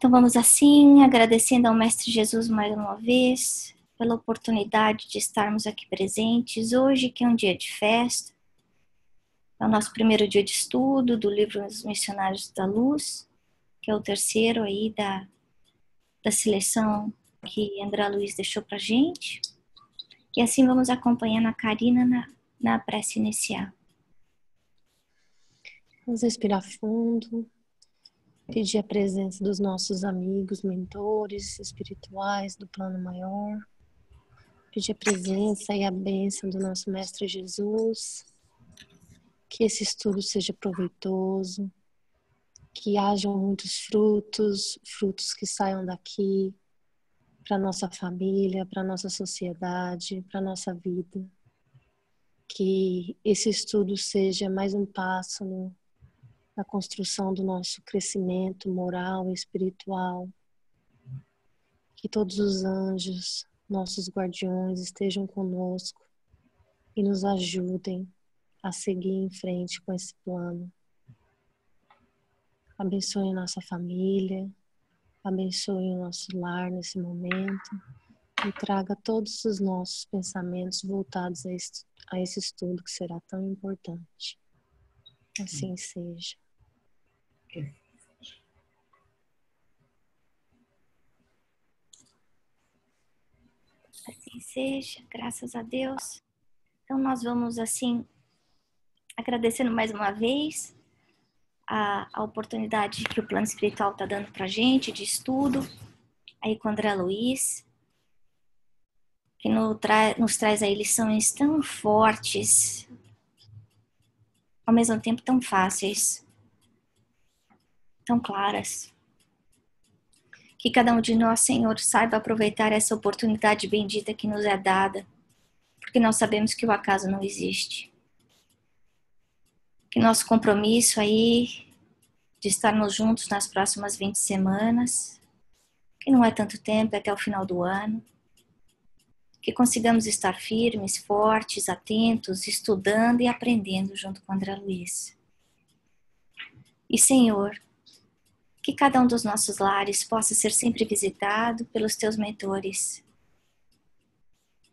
Então vamos assim, agradecendo ao Mestre Jesus mais uma vez, pela oportunidade de estarmos aqui presentes hoje, que é um dia de festa. É o nosso primeiro dia de estudo do livro Os Missionários da Luz, que é o terceiro aí da seleção que André Luiz deixou pra gente. E assim vamos acompanhando a Karina na prece inicial. Vamos respirar fundo, pedir a presença dos nossos amigos, mentores espirituais do plano maior, pedir a presença e a bênção do nosso Mestre Jesus, que esse estudo seja proveitoso, que hajam muitos frutos que saiam daqui para nossa família, para nossa sociedade, para nossa vida, que esse estudo seja mais um passo na construção do nosso crescimento moral e espiritual, que todos os anjos, nossos guardiões, estejam conosco e nos ajudem a seguir em frente com esse plano. Abençoe nossa família, abençoe o nosso lar nesse momento e traga todos os nossos pensamentos voltados a esse estudo que será tão importante. Assim seja. Assim seja, graças a Deus. Então nós vamos assim, agradecendo mais uma vez a oportunidade que o plano espiritual está dando pra gente de estudo, aí com o André Luiz, que nos traz aí lições tão fortes, ao mesmo tempo tão fáceis, tão claras. Que cada um de nós, Senhor, saiba aproveitar essa oportunidade bendita que nos é dada, porque nós sabemos que o acaso não existe. Que nosso compromisso aí de estarmos juntos nas próximas 20 semanas, que não é tanto tempo, é até o final do ano, que consigamos estar firmes, fortes, atentos, estudando e aprendendo junto com André Luiz. E, Senhor, que cada um dos nossos lares possa ser sempre visitado pelos teus mentores,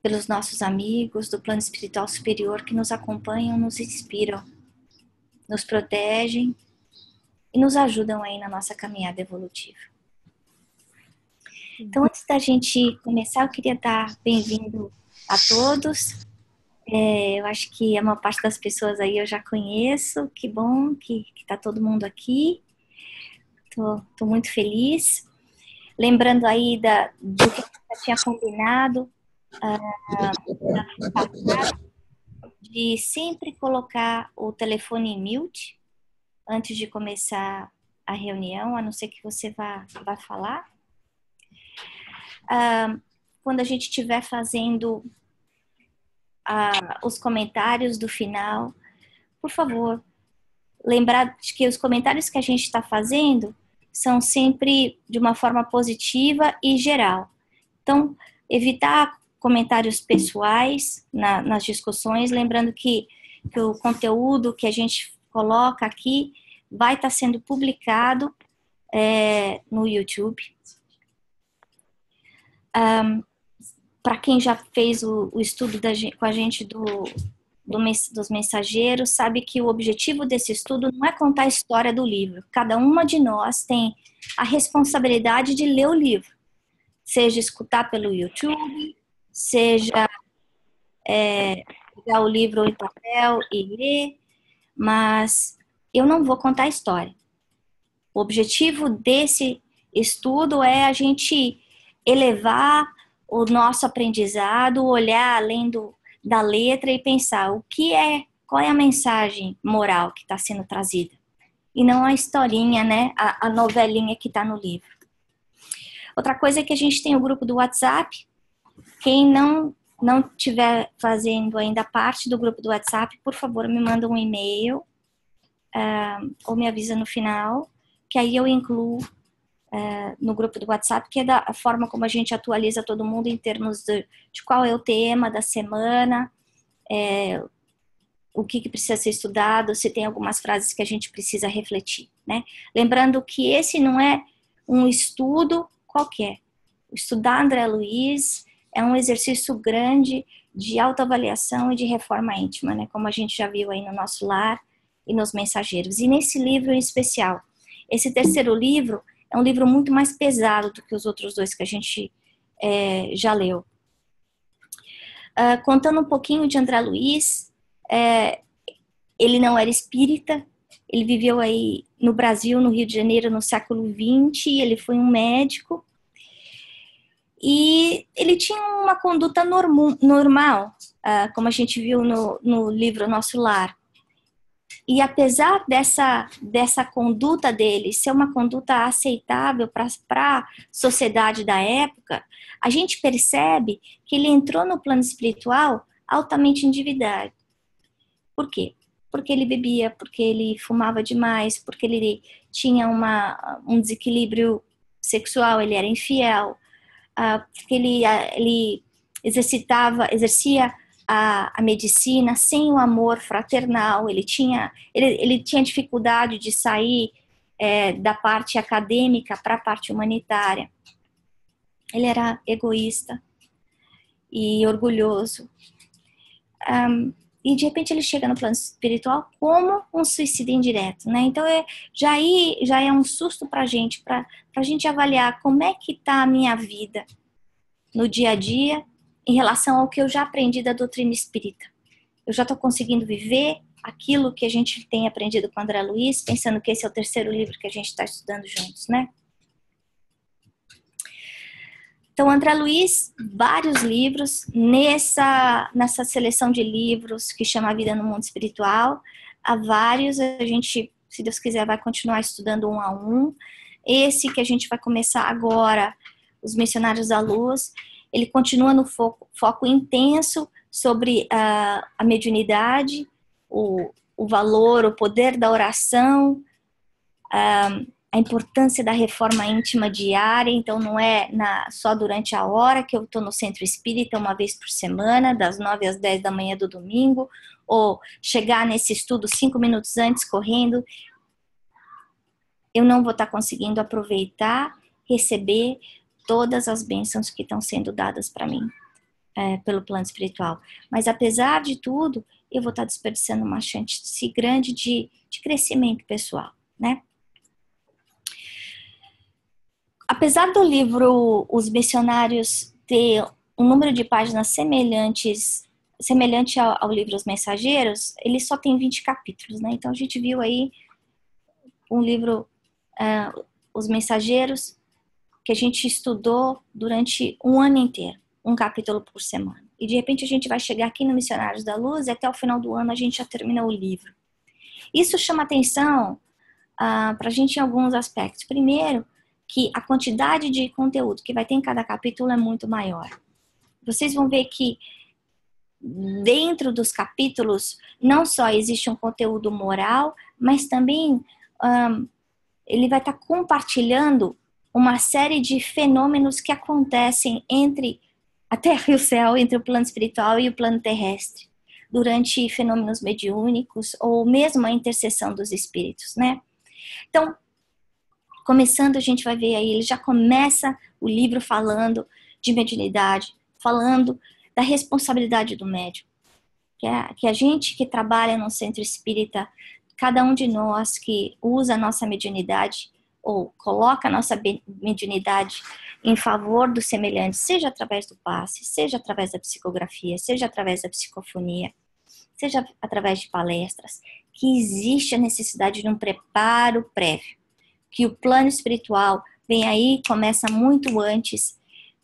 pelos nossos amigos do plano espiritual superior que nos acompanham, nos inspiram, nos protegem e nos ajudam aí na nossa caminhada evolutiva. Então, antes da gente começar, eu queria dar bem-vindo a todos. Eu acho que a maior parte das pessoas aí eu já conheço. Que bom que tá todo mundo aqui. Tô muito feliz. Lembrando aí do que eu tinha combinado, de sempre colocar o telefone em mute antes de começar a reunião, a não ser que você vá falar. Quando a gente estiver fazendo os comentários do final, por favor, lembrar de que os comentários que a gente está fazendo são sempre de uma forma positiva e geral. Então, evitar comentários pessoais nas discussões, lembrando que o conteúdo que a gente coloca aqui vai estar sendo publicado no YouTube. Para quem já fez o estudo com a gente dos mensageiros, sabe que o objetivo desse estudo não é contar a história do livro. Cada uma de nós tem a responsabilidade de ler o livro, seja escutar pelo YouTube, seja pegar o livro em papel e ler, mas eu não vou contar a história. O objetivo desse estudo é a gente elevar o nosso aprendizado, olhar além da letra e pensar qual é a mensagem moral que está sendo trazida. E não a historinha, né? A novelinha que está no livro. Outra coisa é que a gente tem o grupo do WhatsApp. Quem não estiver fazendo ainda parte do grupo do WhatsApp, por favor, me manda um e-mail ou me avisa no final, que aí eu incluo no grupo do WhatsApp, que é da forma como a gente atualiza todo mundo em termos de qual é o tema da semana, o que precisa ser estudado, se tem algumas frases que a gente precisa refletir, né? Lembrando que esse não é um estudo qualquer. Estudar André Luiz é um exercício grande de autoavaliação e de reforma íntima, né? Como a gente já viu aí no Nosso Lar e nos Mensageiros. E nesse livro em especial, esse terceiro livro é um livro muito mais pesado do que os outros dois que a gente já leu. Contando um pouquinho de André Luiz, ele não era espírita, ele viveu aí no Brasil, no Rio de Janeiro, no século XX, ele foi um médico, e ele tinha uma conduta normal, como a gente viu no livro Nosso Lar. E apesar dessa conduta dele ser uma conduta aceitável para a sociedade da época, a gente percebe que ele entrou no plano espiritual altamente endividado. Por quê? Porque ele bebia, porque ele fumava demais, porque ele tinha um desequilíbrio sexual, ele era infiel, porque ele exercia a medicina sem o amor fraternal, ele tinha dificuldade de sair da parte acadêmica para a parte humanitária. Ele era egoísta e orgulhoso. E de repente ele chega no plano espiritual como um suicídio indireto, né? Então já é um susto para a gente avaliar como é que está a minha vida no dia a dia em relação ao que eu já aprendi da doutrina espírita. Eu já estou conseguindo viver aquilo que a gente tem aprendido com André Luiz, pensando que esse é o terceiro livro que a gente está estudando juntos, né? Então, André Luiz, vários livros, nessa seleção de livros que chama A Vida no Mundo Espiritual, há vários, a gente, se Deus quiser, vai continuar estudando um a um. Esse que a gente vai começar agora, Os Missionários da Luz, ele continua no foco intenso sobre a mediunidade, o valor, o poder da oração, a importância da reforma íntima diária. Então não é só durante a hora que eu estou no centro espírita, uma vez por semana, das 9 às 10 da manhã do domingo, ou chegar nesse estudo 5 minutos antes, correndo. Eu não vou estar conseguindo aproveitar, receber todas as bênçãos que estão sendo dadas para mim pelo plano espiritual. Mas apesar de tudo, eu vou estar desperdiçando uma chance grande de crescimento pessoal, né? Apesar do livro Os Missionários ter um número de páginas semelhante ao livro Os Mensageiros, ele só tem 20 capítulos, né? Então a gente viu aí um livro, Os Mensageiros, que a gente estudou durante um ano inteiro, um capítulo por semana. E de repente a gente vai chegar aqui no Missionários da Luz e até o final do ano a gente já termina o livro. Isso chama atenção para a gente em alguns aspectos. Primeiro, que a quantidade de conteúdo que vai ter em cada capítulo é muito maior. Vocês vão ver que dentro dos capítulos não só existe um conteúdo moral, mas também ele vai estar compartilhando uma série de fenômenos que acontecem entre a Terra e o céu, entre o plano espiritual e o plano terrestre, durante fenômenos mediúnicos ou mesmo a intercessão dos espíritos, né? Então, começando, a gente vai ver aí, ele já começa o livro falando de mediunidade, falando da responsabilidade do médium, que a gente que trabalha no centro espírita, cada um de nós que usa a nossa mediunidade ou coloca a nossa mediunidade em favor do semelhante, seja através do passe, seja através da psicografia, seja através da psicofonia, seja através de palestras, que existe a necessidade de um preparo prévio, que o plano espiritual vem aí, começa muito antes,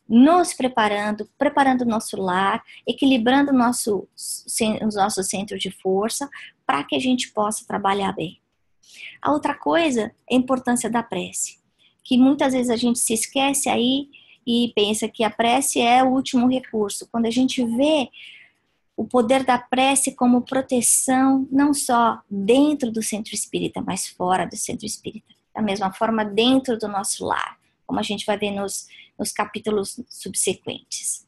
nos preparando o nosso lar, equilibrando o nosso centro de força, para que a gente possa trabalhar bem. A outra coisa é a importância da prece, que muitas vezes a gente se esquece aí e pensa que a prece é o último recurso. Quando a gente vê o poder da prece como proteção, não só dentro do centro espírita, mas fora do centro espírita. Da mesma forma, dentro do nosso lar, como a gente vai ver nos capítulos subsequentes.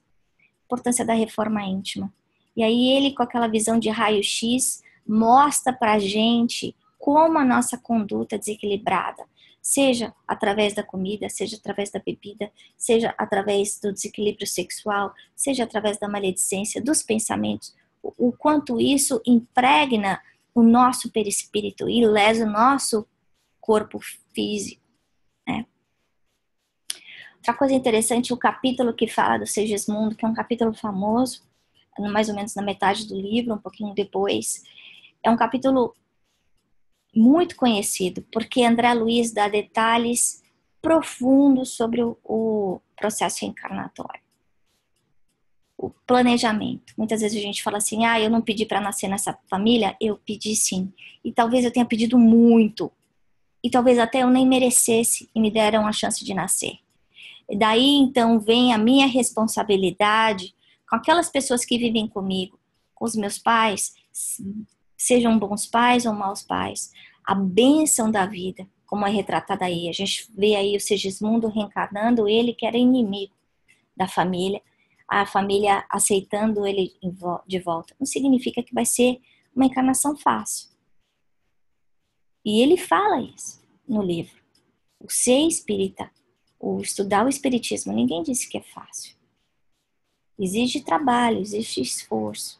Importância da reforma íntima. E aí ele, com aquela visão de raio-x, mostra pra gente como a nossa conduta é desequilibrada. seja através da comida, seja através da bebida, seja através do desequilíbrio sexual, seja através da maledicência, dos pensamentos, o quanto isso impregna o nosso perispírito e lesa o nosso corpo físico, né? Outra coisa interessante, o capítulo que fala do Segismundo, que é um capítulo famoso, mais ou menos na metade do livro, um pouquinho depois, é um capítulo muito conhecido, porque André Luiz dá detalhes profundos sobre o processo reencarnatório, o planejamento. Muitas vezes a gente fala assim, eu não pedi para nascer nessa família, eu pedi sim, e talvez eu tenha pedido muito, e talvez até eu nem merecesse e me deram a chance de nascer. E daí então vem a minha responsabilidade com aquelas pessoas que vivem comigo, com os meus pais, sejam bons pais ou maus pais, a bênção da vida, como é retratada aí. A gente vê aí o Segismundo reencarnando, ele que era inimigo da família, a família aceitando ele de volta. Não significa que vai ser uma encarnação fácil. E ele fala isso no livro. O ser espírita, o estudar o espiritismo, ninguém disse que é fácil. Exige trabalho, exige esforço,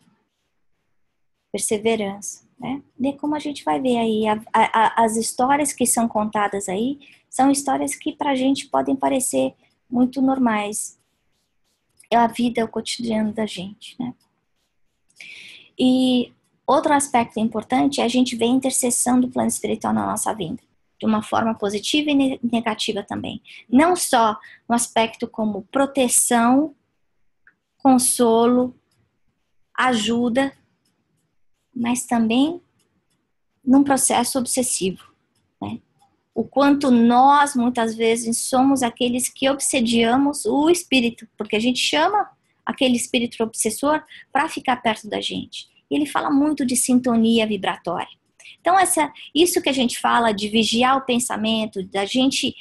perseverança, né? E como a gente vai ver aí, as histórias que são contadas aí, são histórias que pra gente podem parecer muito normais. É a vida, é o cotidiano da gente, né? E outro aspecto importante é a gente ver a interseção do plano espiritual na nossa vida, de uma forma positiva e negativa também. Não só no aspecto como proteção, consolo, ajuda, mas também num processo obsessivo, né? O quanto nós, muitas vezes, somos aqueles que obsediamos o espírito, porque a gente chama aquele espírito obsessor para ficar perto da gente. E ele fala muito de sintonia vibratória. Então, isso que a gente fala de vigiar o pensamento, da gente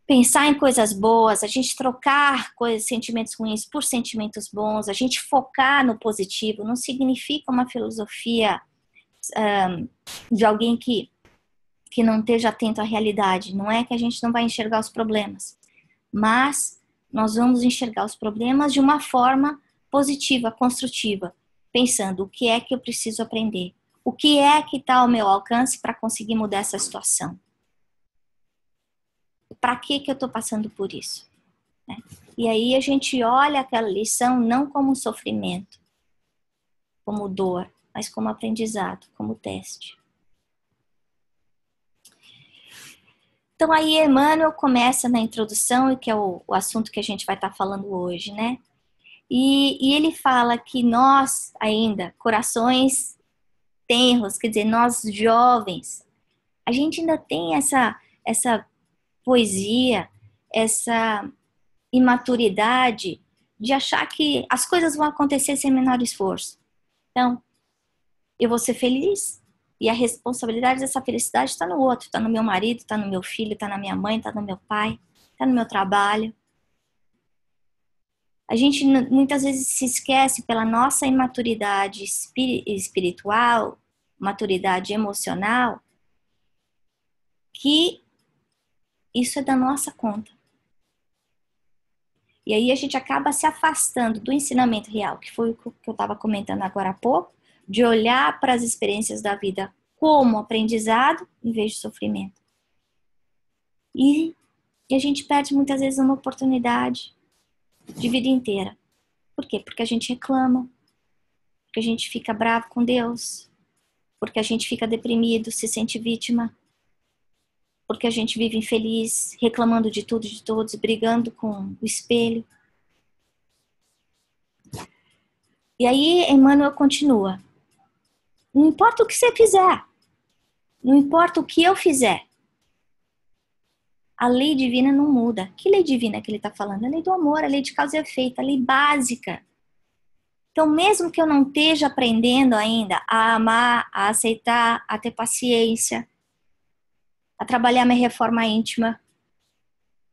pensar em coisas boas, a gente trocar sentimentos ruins por sentimentos bons, a gente focar no positivo, não significa uma filosofia de alguém que não esteja atento à realidade. Não é que a gente não vai enxergar os problemas, mas nós vamos enxergar os problemas de uma forma positiva, construtiva, pensando o que é que eu preciso aprender, o que é que está ao meu alcance para conseguir mudar essa situação. Para que eu estou passando por isso? Né? E aí a gente olha aquela lição não como sofrimento, como dor, mas como aprendizado, como teste. Então aí Emmanuel começa na introdução, que é o assunto que a gente vai estar falando hoje, né? E ele fala que nós ainda, corações tenros, quer dizer, nós jovens, a gente ainda tem essa poesia, essa imaturidade de achar que as coisas vão acontecer sem menor esforço. Então, eu vou ser feliz e a responsabilidade dessa felicidade está no outro, está no meu marido, está no meu filho, está na minha mãe, está no meu pai, está no meu trabalho. A gente muitas vezes se esquece pela nossa imaturidade espiritual, maturidade emocional, que isso é da nossa conta. E aí a gente acaba se afastando do ensinamento real, que foi o que eu estava comentando agora há pouco, de olhar para as experiências da vida como aprendizado, em vez de sofrimento. E a gente perde muitas vezes uma oportunidade de vida inteira. Por quê? Porque a gente reclama, porque a gente fica bravo com Deus, porque a gente fica deprimido, se sente vítima, porque a gente vive infeliz, reclamando de tudo e de todos, brigando com o espelho. E aí Emmanuel continua. Não importa o que você fizer, não importa o que eu fizer, a lei divina não muda. Que lei divina que ele está falando? A lei do amor, a lei de causa e efeito, a lei básica. Então, mesmo que eu não esteja aprendendo ainda a amar, a aceitar, a ter paciência, a trabalhar minha reforma íntima,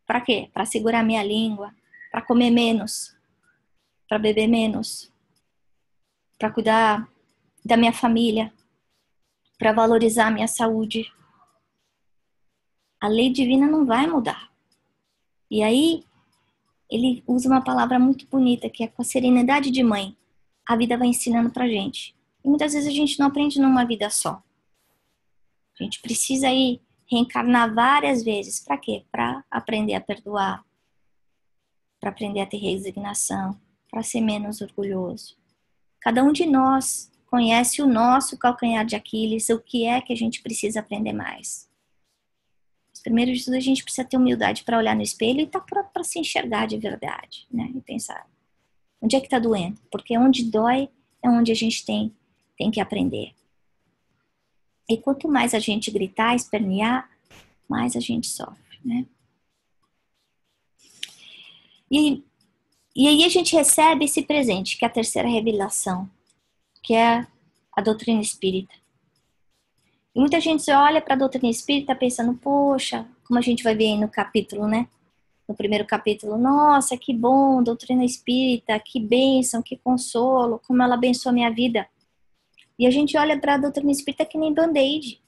para quê? Para segurar minha língua, para comer menos, para beber menos, para cuidar da minha família, para valorizar a minha saúde. A lei divina não vai mudar. E aí, ele usa uma palavra muito bonita, que é com a serenidade de mãe. A vida vai ensinando pra gente. E muitas vezes a gente não aprende numa vida só. A gente precisa ir reencarnar várias vezes. Para quê? Para aprender a perdoar, para aprender a ter resignação, para ser menos orgulhoso. Cada um de nós conhece o nosso calcanhar de Aquiles, o que é que a gente precisa aprender mais. Primeiro de tudo, a gente precisa ter humildade para olhar no espelho e estar pronto para se enxergar de verdade, né? E pensar, onde é que está doendo? Porque onde dói é onde a gente tem que aprender. E quanto mais a gente gritar, espernear, mais a gente sofre, né? E aí a gente recebe esse presente, que é a terceira revelação, que é a doutrina espírita. E muita gente olha para a doutrina espírita pensando, poxa, como a gente vai ver aí no capítulo, né? No primeiro capítulo, nossa, que bom, doutrina espírita, que bênção, que consolo, como ela abençoa a minha vida. E a gente olha para a doutrina espírita que nem band-aid.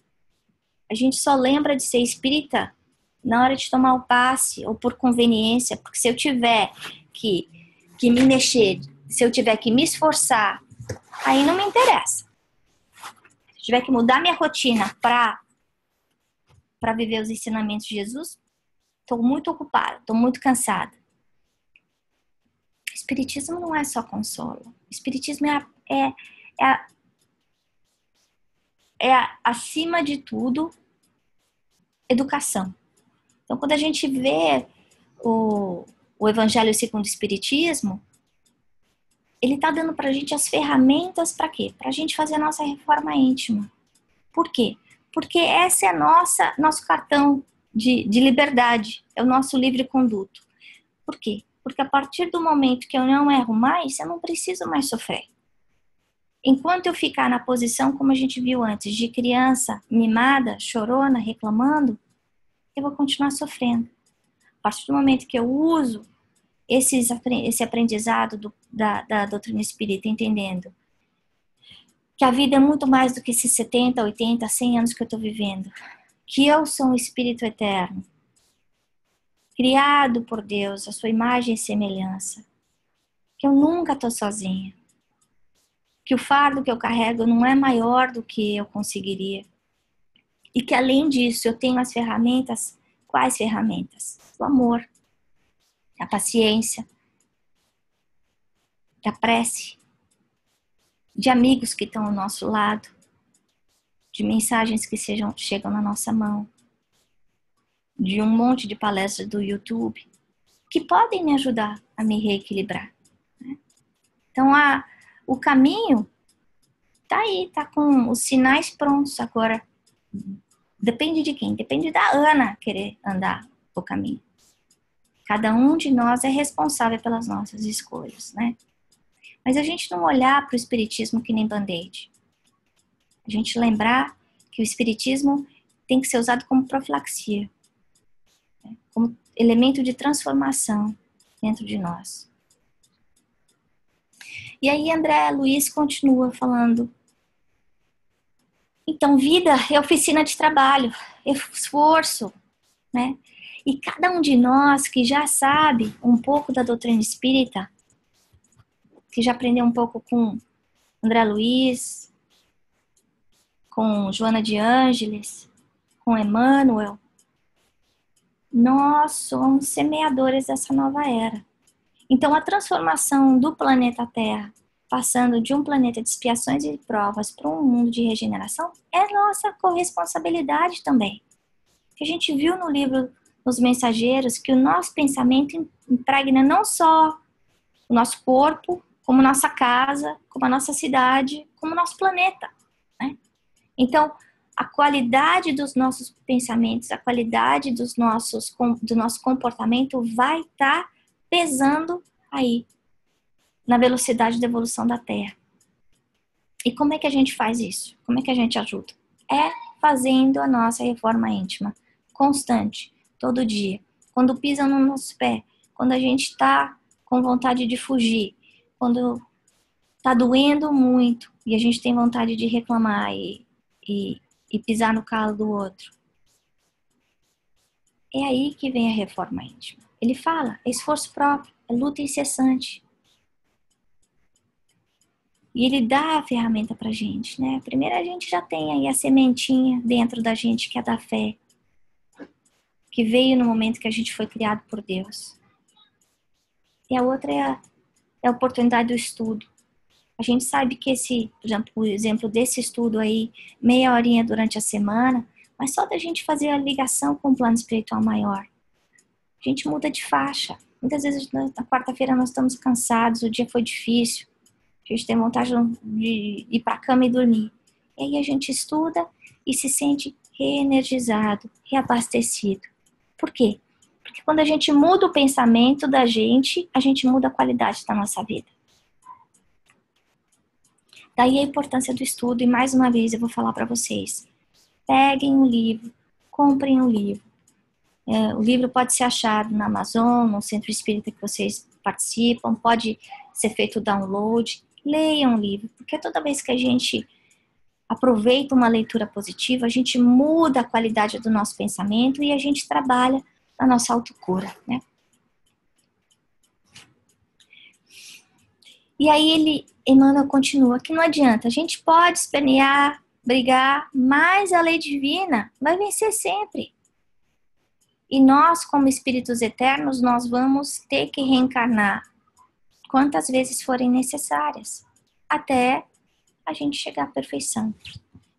A gente só lembra de ser espírita na hora de tomar o passe ou por conveniência, porque se eu tiver que me mexer, se eu tiver que me esforçar, aí não me interessa. Se eu tiver que mudar minha rotina para viver os ensinamentos de Jesus, estou muito ocupada, estou muito cansada. O espiritismo não é só consolo. O espiritismo é acima de tudo, educação. Então, quando a gente vê o Evangelho segundo o Espiritismo, ele está dando para a gente as ferramentas para quê? Para a gente fazer a nossa reforma íntima. Por quê? Porque esse é nosso cartão de liberdade, é o nosso livre conduto. Por quê? Porque a partir do momento que eu não erro mais, eu não preciso mais sofrer. Enquanto eu ficar na posição, como a gente viu antes, de criança mimada, chorona, reclamando, eu vou continuar sofrendo. A partir do momento que eu uso esse aprendizado da doutrina espírita, entendendo que a vida é muito mais do que esses 70, 80, 100 anos que eu estou vivendo, que eu sou um espírito eterno, criado por Deus, a sua imagem e semelhança, que eu nunca estou sozinha, que o fardo que eu carrego não é maior do que eu conseguiria, e que além disso eu tenho as ferramentas. Quais ferramentas? O amor, a paciência, da prece, de amigos que estão ao nosso lado, de mensagens que chegam na nossa mão, de um monte de palestras do YouTube, que podem me ajudar a me reequilibrar. Né? Então, o caminho está aí, está com os sinais prontos. Agora, depende de quem? Depende da Ana querer andar o caminho. Cada um de nós é responsável pelas nossas escolhas, né? Mas a gente não olhar para o espiritismo que nem band-aid. A gente lembrar que o espiritismo tem que ser usado como profilaxia, né? Como elemento de transformação dentro de nós. E aí André Luiz continua falando. Então, vida é oficina de trabalho, é esforço, né? E cada um de nós que já sabe um pouco da doutrina espírita, que já aprendeu um pouco com André Luiz, com Joana de Ângeles, com Emmanuel, nós somos semeadores dessa nova era. Então, a transformação do planeta Terra, passando de um planeta de expiações e provas para um mundo de regeneração, é nossa corresponsabilidade também. Que a gente viu no livro Os Mensageiros, que o nosso pensamento impregna não só o nosso corpo, como nossa casa, como a nossa cidade, como o nosso planeta, né? Então, a qualidade dos nossos pensamentos, a qualidade do nosso comportamento vai estar pesando aí na velocidade da evolução da Terra. E como é que a gente faz isso? Como é que a gente ajuda? É fazendo a nossa reforma íntima, constante, todo dia. Quando pisam no nosso pé, quando a gente está com vontade de fugir, quando está doendo muito e a gente tem vontade de reclamar e pisar no calo do outro. É aí que vem a reforma íntima. Ele fala, é esforço próprio, é luta incessante. E ele dá a ferramenta pra gente, né? Primeiro a gente já tem aí a sementinha dentro da gente, que é da fé, que veio no momento que a gente foi criado por Deus. E a outra é a oportunidade do estudo. A gente sabe que por exemplo desse estudo aí, meia horinha durante a semana, mas só da gente fazer a ligação com o plano espiritual maior, a gente muda de faixa. Muitas vezes na quarta-feira nós estamos cansados, o dia foi difícil, a gente tem vontade de ir para a cama e dormir. E aí a gente estuda e se sente reenergizado, reabastecido. Por quê? Porque quando a gente muda o pensamento da gente, a gente muda a qualidade da nossa vida. Daí a importância do estudo, e mais uma vez eu vou falar para vocês. Peguem um livro, comprem um livro. O livro pode ser achado na Amazon, no centro espírita que vocês participam, pode ser feito download. Leiam um livro, porque toda vez que a gente aproveita uma leitura positiva, a gente muda a qualidade do nosso pensamento e a gente trabalha na nossa autocura, né? E aí Emmanuel continua que não adianta, a gente pode espernear, brigar, mas a lei divina vai vencer sempre. E nós, como espíritos eternos, nós vamos ter que reencarnar quantas vezes forem necessárias, até a gente chegar à perfeição.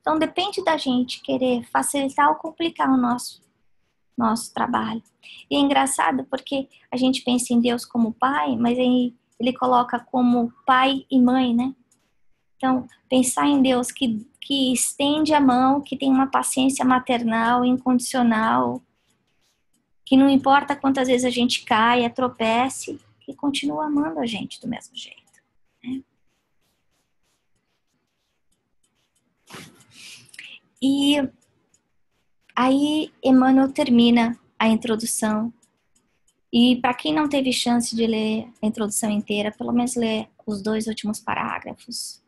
Então depende da gente querer facilitar ou complicar o nosso trabalho. E é engraçado porque a gente pensa em Deus como pai, mas ele coloca como pai e mãe, né? Então, pensar em Deus que estende a mão, que tem uma paciência maternal, incondicional, que não importa quantas vezes a gente caia, tropece, que continua amando a gente do mesmo jeito, né? E aí Emmanuel termina a introdução. E para quem não teve chance de ler a introdução inteira, pelo menos ler os 2 últimos parágrafos,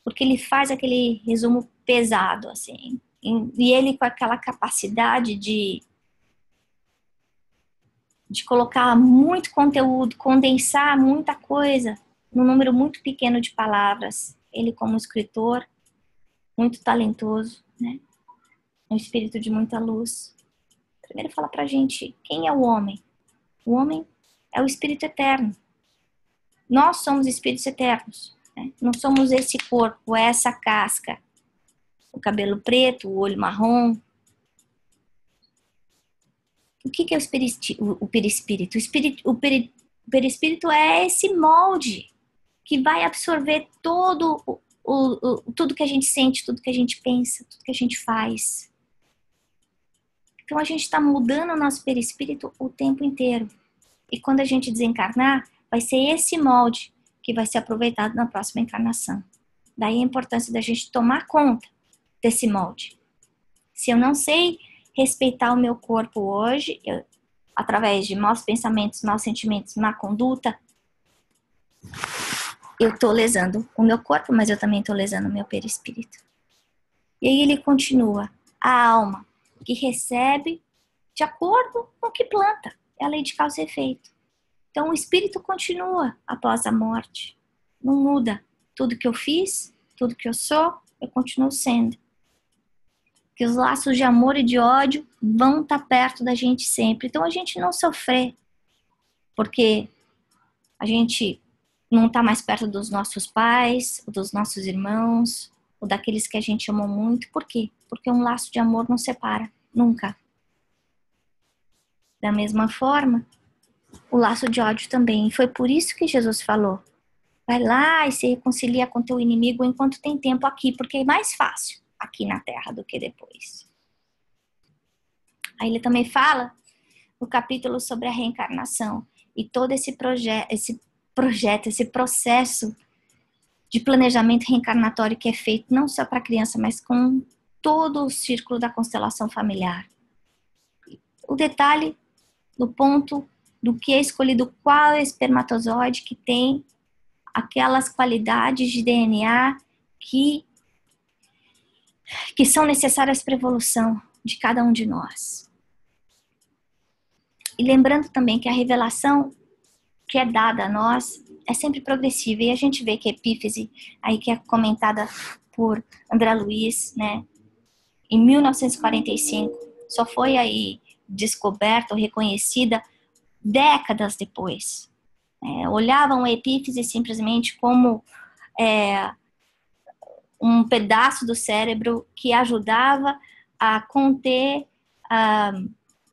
porque ele faz aquele resumo pesado, assim, e ele com aquela capacidade de colocar muito conteúdo, condensar muita coisa num número muito pequeno de palavras. Ele como escritor, muito talentoso, né? Um espírito de muita luz. Primeiro fala pra gente, quem é o homem? O homem é o espírito eterno. Nós somos espíritos eternos, né? Não somos esse corpo, essa casca, o cabelo preto, o olho marrom. O que é o perispírito? O perispírito é esse molde que vai absorver tudo que a gente sente, tudo que a gente pensa, tudo que a gente faz. Então a gente está mudando o nosso perispírito o tempo inteiro. E quando a gente desencarnar, vai ser esse molde que vai ser aproveitado na próxima encarnação. Daí a importância da gente tomar conta desse molde. Se eu não sei respeitar o meu corpo hoje, através de maus pensamentos, maus sentimentos, má conduta, eu estou lesando o meu corpo, mas eu também estou lesando o meu perispírito. E aí ele continua, a alma que recebe de acordo com o que planta. É a lei de causa e efeito. Então o espírito continua após a morte. Não muda. Tudo que eu fiz, tudo que eu sou, eu continuo sendo. Que os laços de amor e de ódio vão estar perto da gente sempre. Então a gente não sofrer, porque a gente não está mais perto dos nossos pais, dos nossos irmãos, ou daqueles que a gente amou muito. Por quê? Porque um laço de amor não separa, nunca. Da mesma forma, o laço de ódio também. E foi por isso que Jesus falou, vai lá e se reconcilia com teu inimigo enquanto tem tempo aqui, porque é mais fácil aqui na Terra do que depois. Aí ele também fala no capítulo sobre a reencarnação e todo esse processo de planejamento reencarnatório que é feito não só para a criança, mas com todo o círculo da constelação familiar. O detalhe do ponto do que é escolhido, qual é o espermatozoide que tem aquelas qualidades de DNA que são necessárias para a evolução de cada um de nós. E lembrando também que a revelação que é dada a nós é sempre progressiva. E a gente vê que a epífise, aí que é comentada por André Luiz, né, em 1945, só foi aí descoberta ou reconhecida décadas depois. Olhavam a epífise simplesmente como um pedaço do cérebro que ajudava a conter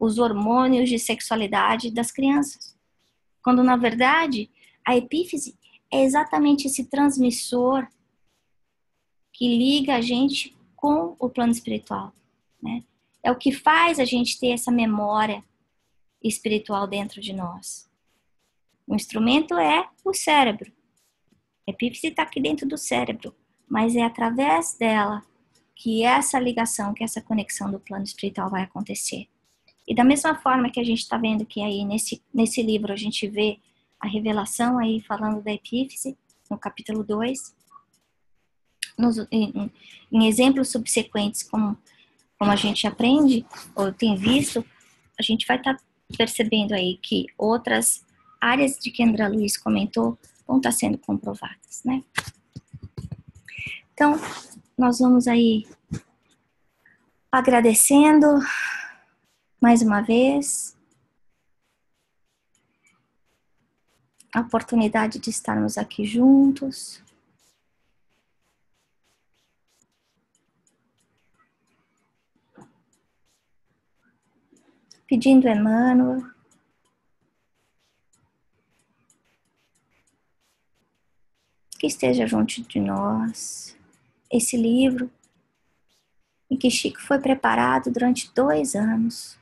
os hormônios de sexualidade das crianças. Quando, na verdade, a epífise é exatamente esse transmissor que liga a gente com o plano espiritual, né? É o que faz a gente ter essa memória espiritual dentro de nós. O instrumento é o cérebro. A epífise está aqui dentro do cérebro, mas é através dela que essa ligação, que essa conexão do plano espiritual vai acontecer. E da mesma forma que a gente está vendo que aí nesse livro a gente vê a revelação aí falando da epífise, no capítulo 2, em exemplos subsequentes, como a gente aprende, ou tem visto, a gente vai estar percebendo aí que outras áreas de que André Luiz comentou vão estar sendo comprovadas, né? Então, nós vamos aí agradecendo mais uma vez a oportunidade de estarmos aqui juntos. Pedindo a Emmanuel que esteja junto de nós. Esse livro em que Chico foi preparado durante 2 anos.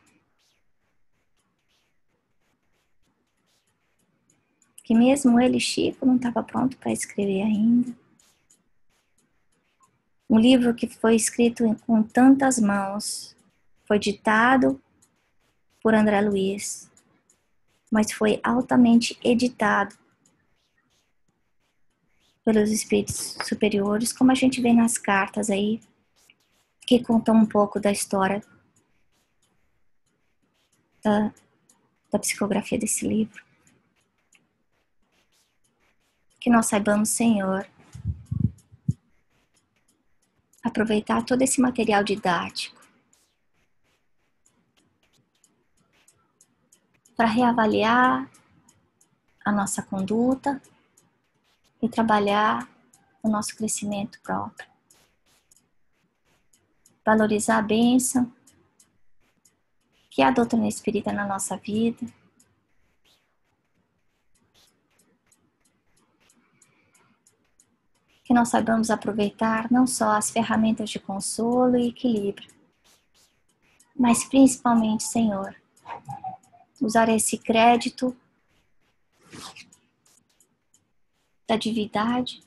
Que mesmo ele, Chico, não estava pronto para escrever ainda. Um livro que foi escrito com tantas mãos. Foi ditado por André Luiz, mas foi altamente editado pelos espíritos superiores, como a gente vê nas cartas aí, que contam um pouco da história da psicografia desse livro. Que nós saibamos, Senhor, aproveitar todo esse material didático para reavaliar a nossa conduta e trabalhar o nosso crescimento próprio. Valorizar a bênção que é a doutrina espírita na nossa vida. Que nós saibamos aproveitar não só as ferramentas de consolo e equilíbrio, mas principalmente, Senhor, usar esse crédito da divindade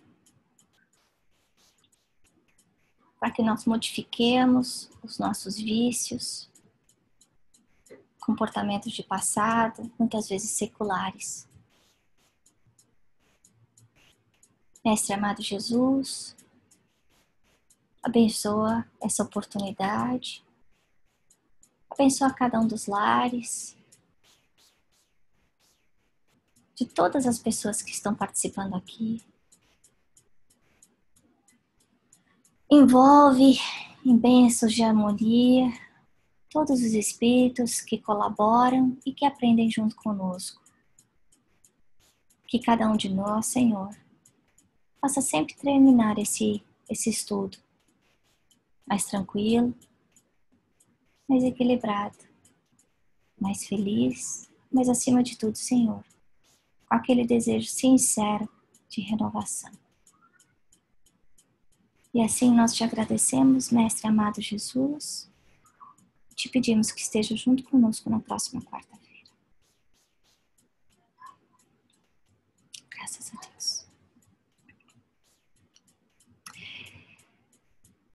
para que nós modifiquemos os nossos vícios, comportamentos de passado, muitas vezes seculares. Mestre amado Jesus, abençoa essa oportunidade, abençoa cada um dos lares, de todas as pessoas que estão participando aqui. Envolve em bênçãos de harmonia todos os espíritos que colaboram e que aprendem junto conosco. Que cada um de nós, Senhor, possa sempre terminar esse estudo mais tranquilo, mais equilibrado, mais feliz, mas acima de tudo, Senhor, com aquele desejo sincero de renovação. E assim nós te agradecemos, Mestre amado Jesus, te pedimos que esteja junto conosco na próxima quarta-feira. Graças a Deus.